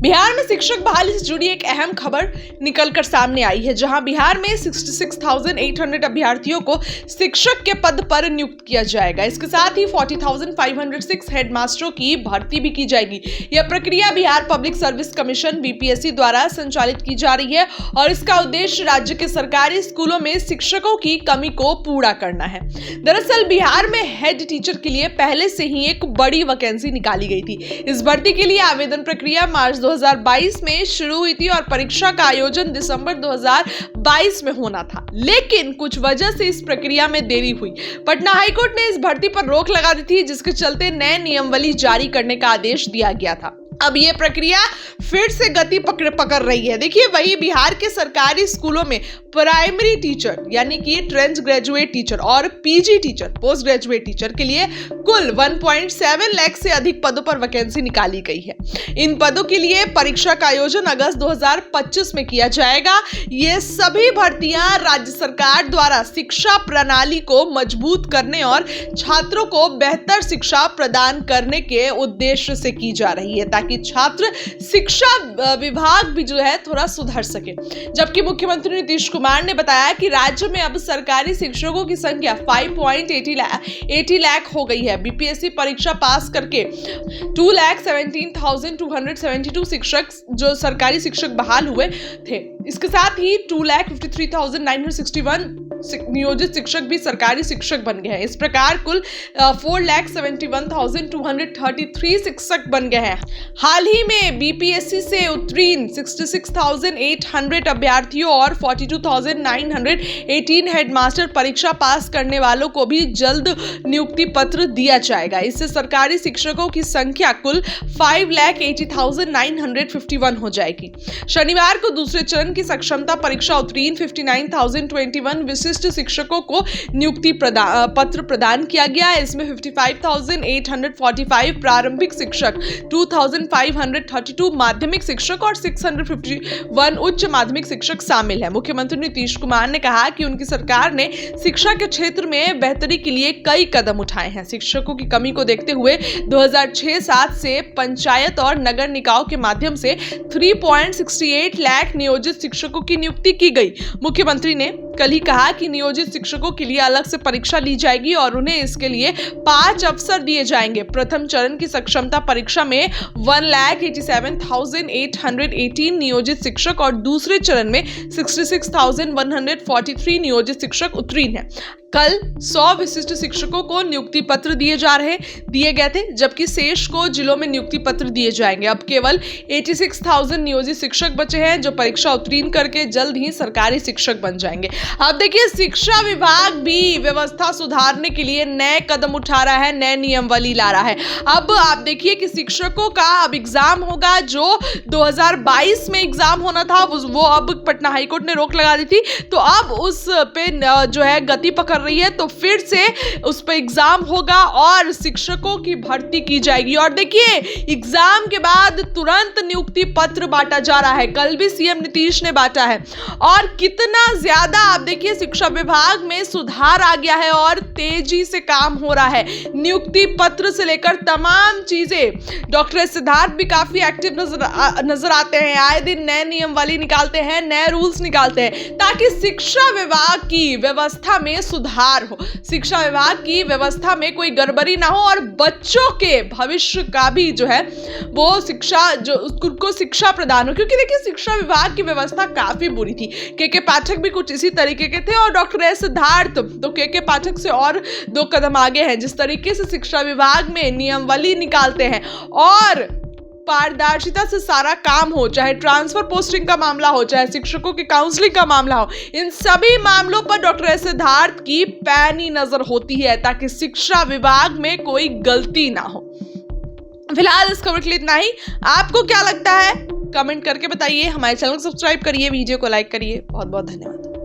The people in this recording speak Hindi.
बिहार में शिक्षक बहाली से जुड़ी एक अहम खबर निकलकर सामने आई है, जहां बिहार में 66,800 अभ्यर्थियों को शिक्षक के पद पर नियुक्त किया जाएगा। इसके साथ ही 40,506 हेडमास्टरों की भर्ती भी की जाएगी। यह प्रक्रिया Bihar public service commission BPSC द्वारा संचालित की जा रही है और इसका उद्देश्य राज्य के सरकारी स्कूलों में शिक्षकों की कमी को पूरा करना है। दरअसल बिहार में हेड टीचर के लिए पहले से ही एक बड़ी वैकेंसी निकाली गई थी। इस भर्ती के लिए आवेदन प्रक्रिया मार्च 2022 में शुरू हुई थी और परीक्षा का आयोजन दिसंबर 2022 में होना था, लेकिन कुछ वजह से इस प्रक्रिया में देरी हुई। पटना हाईकोर्ट ने इस भर्ती पर रोक लगा दी थी, जिसके चलते नए नियमावली जारी करने का आदेश दिया गया था। अब ये प्रक्रिया फिर से गति पकड़ रही है। देखिए, वही बिहार के सरकारी स्कूलों में प्राइमरी टीचर यानी कि ट्रेंच ग्रेजुएट टीचर और PG teacher post graduate teacher के लिए कुल 1.7 लाख से अधिक पदों पर वैकेंसी निकाली गई है। इन पदों के लिए परीक्षा का आयोजन अगस्त 2025 में किया जाएगा। ये सभी भर्तियां राज्य सरकार द्वारा शिक्षा प्रणाली को मजबूत करने और छात्रों को बेहतर शिक्षा प्रदान करने के उद्देश्य से की जा रही है, ताकि छात्र शिक्षा विभाग भी जो है थोड़ा सुधर सके। जबकि मुख्यमंत्री नीतीश कुमार ने बताया कि राज्य में अब सरकारी शिक्षकों की संख्या 5.80 लाख हो गई है। बीपीएससी परीक्षा पास करके 2,17,272 शिक्षक जो सरकारी शिक्षक बहाल हुए थे। इसके साथ ही 2,53,961 नियोजित शिक्षक भी सरकारी शिक्षक बन गए हैं। इस प्रकार कुल 4,71,233 शिक्षक बन गए हैं। हाल ही में बीपीएससी से उत्तीर्ण 66,800 अभ्यर्थियों और 42,918 हेडमास्टर परीक्षा पास करने वालों को भी जल्द नियुक्ति पत्र दिया जाएगा। इससे सरकारी शिक्षकों की संख्या कुल 5,80,951 हो जाएगी। शनिवार को दूसरे चरण की सक्षमता परीक्षा उत्तीर्ण 59,021 विशिष्ट शिक्षकों को नियुक्ति पत्र प्रदान किया गया है। इसमें 55,845 प्रारंभिक शिक्षक, 2,532 माध्यमिक शिक्षक और 651 उच्च माध्यमिक शिक्षक शामिल है। मुख्यमंत्री नीतीश कुमार ने कहा कि उनकी सरकार ने शिक्षा के क्षेत्र में बेहतरी के लिए कई कदम उठाए हैं। शिक्षकों की कमी को देखते हुए 2006-07 से पंचायत और नगर निकायों के माध्यम से 3.68 लाख नियोजित शिक्षकों की नियुक्ति की गई। मुख्यमंत्री ने कल ही कहा कि नियोजित शिक्षकों के लिए अलग से परीक्षा ली जाएगी और उन्हें इसके लिए 5 अवसर दिए जाएंगे। प्रथम चरण की सक्षमता परीक्षा में 1,87,818 नियोजित शिक्षक और दूसरे चरण में 66,143 नियोजित शिक्षक उत्तीर्ण हैं। कल 100 विशिष्ट शिक्षकों को नियुक्ति पत्र दिए गए थे, जबकि शेष को जिलों में नियुक्ति पत्र दिए जाएंगे। अब केवल 86,000 नियोजित शिक्षक बचे हैं, जो परीक्षा उत्तीर्ण करके जल्द ही सरकारी शिक्षक बन जाएंगे। अब देखिए, शिक्षा विभाग भी व्यवस्था सुधारने के लिए नए कदम उठा रहा है, नए नियमावली ला रहा है। अब आप देखिए कि शिक्षकों का अब एग्जाम होगा, जो 2022 में एग्जाम होना था, वो अब पटना हाईकोर्ट ने रोक लगा दी थी, तो अब उस पे जो है गति पकड़ रही है, तो फिर से उस पर एग्जाम होगा और शिक्षकों की भर्ती की जाएगी। और देखिए, एग्जाम के बाद तुरंत नियुक्ति पत्र बांटा जा रहा है। कल भी सीएम नीतीश ने बांटा है और कितना ज्यादा आप देखिए शिक्षा विभाग में सुधार आ गया है और तेजी से काम हो रहा है। नियुक्ति पत्र से लेकर तमाम चीजें डॉक्टर सिद्धार्थ भी काफी एक्टिव नजर आते हैं। आए दिन नए नियमावली निकालते हैं, नए रूल्स निकालते हैं, ताकि शिक्षा विभाग की व्यवस्था में सुधार हो, शिक्षा विभाग की व्यवस्था में कोई गड़बड़ी ना हो और बच्चों के भविष्य का भी जो है वो शिक्षा जो उनको शिक्षा प्रदान हो। क्योंकि देखिए, शिक्षा विभाग की व्यवस्था काफी बुरी थी। के पाठक भी कुछ इसी तरीके के थे और डॉक्टर सिद्धार्थ तो के पाठक से और 2 कदम आगे हैं। जिस तरीके से शिक्षा विभाग में नियमावली निकालते हैं और पारदर्शिता से सारा काम हो, चाहे ट्रांसफर पोस्टिंग का मामला हो, चाहे शिक्षकों की काउंसलिंग का मामला हो, इन सभी मामलों पर डॉक्टर सिद्धार्थ की पैनी नजर होती है, ताकि शिक्षा विभाग में कोई गलती ना हो। फिलहाल इस खबर के लिए इतना ही। आपको क्या लगता है, कमेंट करके बताइए। हमारे चैनल को सब्सक्राइब करिए, वीडियो को लाइक करिए। बहुत बहुत धन्यवाद।